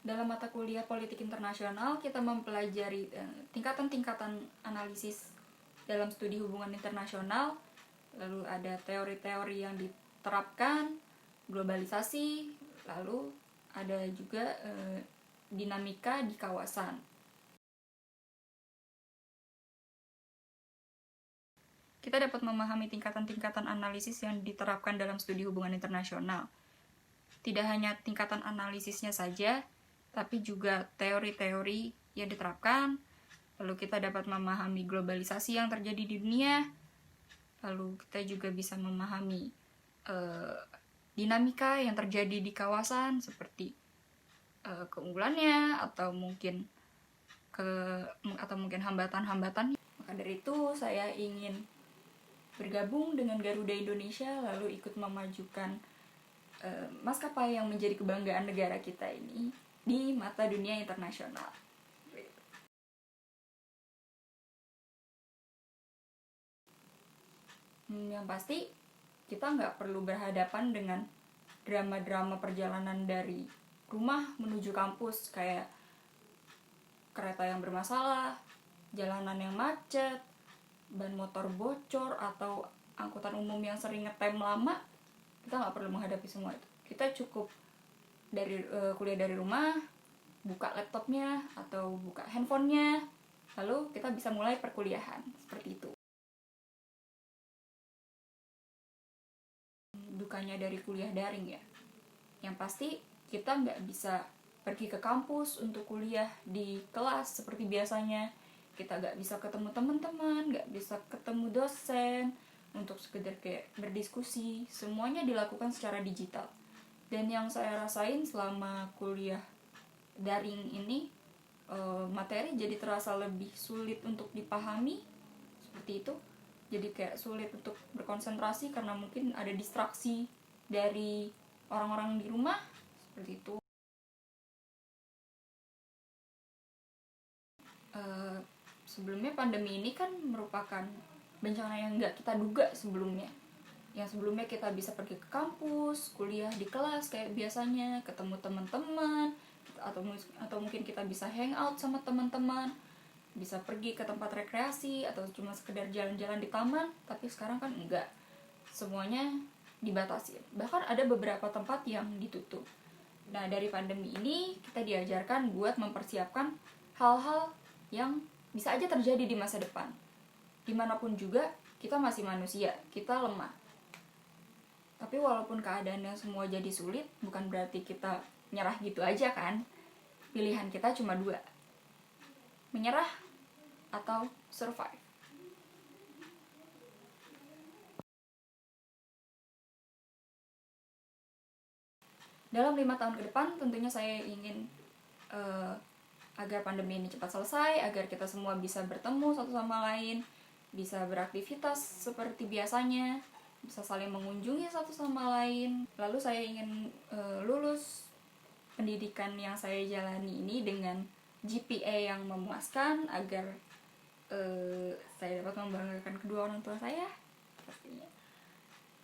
Dalam mata kuliah politik internasional, kita mempelajari tingkatan-tingkatan analisis dalam studi hubungan internasional. Lalu ada teori-teori yang diterapkan, globalisasi, lalu ada juga dinamika di kawasan. Kita dapat memahami tingkatan-tingkatan analisis yang diterapkan dalam studi hubungan internasional. Tidak hanya tingkatan analisisnya saja, tapi juga teori-teori yang diterapkan. Lalu kita dapat memahami globalisasi yang terjadi di dunia. Lalu kita juga bisa memahami dinamika yang terjadi di kawasan, seperti keunggulannya atau mungkin hambatan-hambatan. Maka dari itu saya ingin bergabung dengan Garuda Indonesia, lalu ikut memajukan maskapai yang menjadi kebanggaan negara kita ini di mata dunia internasional. Yang pasti kita nggak perlu berhadapan dengan drama-drama perjalanan dari rumah menuju kampus, kayak kereta yang bermasalah, jalanan yang macet, ban motor bocor, atau angkutan umum yang sering ngetem lama. Kita nggak perlu menghadapi semua itu. Kita cukup kuliah dari rumah, buka laptopnya atau buka handphonenya, lalu kita bisa mulai perkuliahan seperti itu. Dukanya dari kuliah daring ya, yang pasti kita nggak bisa pergi ke kampus untuk kuliah di kelas seperti biasanya. Kita nggak bisa ketemu teman-teman, nggak bisa ketemu dosen untuk sekedar kayak berdiskusi. Semuanya dilakukan secara digital. Dan yang saya rasain selama kuliah daring ini, materi jadi terasa lebih sulit untuk dipahami, seperti itu. Jadi kayak sulit untuk berkonsentrasi karena mungkin ada distraksi dari orang-orang di rumah, seperti itu. Sebelumnya pandemi ini kan merupakan bencana yang nggak kita duga sebelumnya. Yang sebelumnya kita bisa pergi ke kampus, kuliah di kelas kayak biasanya, ketemu teman-teman, atau mungkin kita bisa hangout sama teman-teman, bisa pergi ke tempat rekreasi atau cuma sekedar jalan-jalan di taman. Tapi sekarang kan enggak, semuanya dibatasi. Bahkan ada beberapa tempat yang ditutup. Nah, dari pandemi ini kita diajarkan buat mempersiapkan hal-hal yang bisa aja terjadi di masa depan. Dimanapun juga, kita masih manusia, kita lemah. Tapi walaupun keadaannya semua jadi sulit, bukan berarti kita nyerah gitu aja kan. Pilihan kita cuma dua, menyerah atau survive. Dalam 5 tahun ke depan, tentunya saya ingin agar pandemi ini cepat selesai, agar kita semua bisa bertemu satu sama lain, bisa beraktivitas seperti biasanya, bisa saling mengunjungi satu sama lain. Lalu saya ingin lulus pendidikan yang saya jalani ini dengan GPA yang memuaskan, agar saya dapat membanggakan kedua orang tua saya pastinya.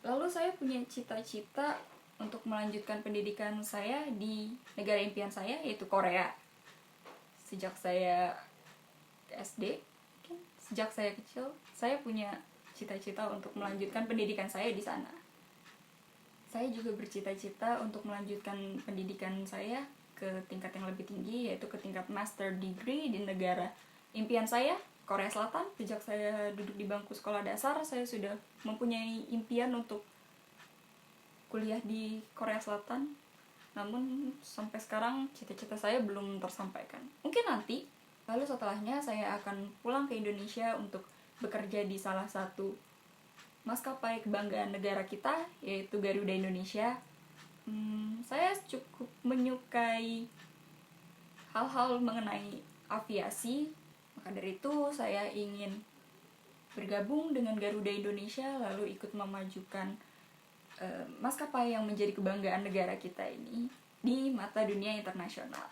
Lalu saya punya cita-cita untuk melanjutkan pendidikan saya di negara impian saya, yaitu Korea. Sejak saya SD, sejak saya kecil, saya punya cita-cita untuk melanjutkan pendidikan saya di sana. Saya juga bercita-cita untuk melanjutkan pendidikan saya ke tingkat yang lebih tinggi, yaitu ke tingkat master degree di negara impian saya, Korea Selatan. Sejak saya duduk di bangku sekolah dasar, saya sudah mempunyai impian untuk kuliah di Korea Selatan. Namun sampai sekarang cita-cita saya belum tersampaikan. Mungkin nanti. Lalu setelahnya saya akan pulang ke Indonesia untuk bekerja di salah satu maskapai kebanggaan negara kita, yaitu Garuda Indonesia. Saya cukup menyukai hal-hal mengenai aviasi. Maka dari itu saya ingin bergabung dengan Garuda Indonesia, lalu ikut memajukan maskapai yang menjadi kebanggaan negara kita ini di mata dunia internasional.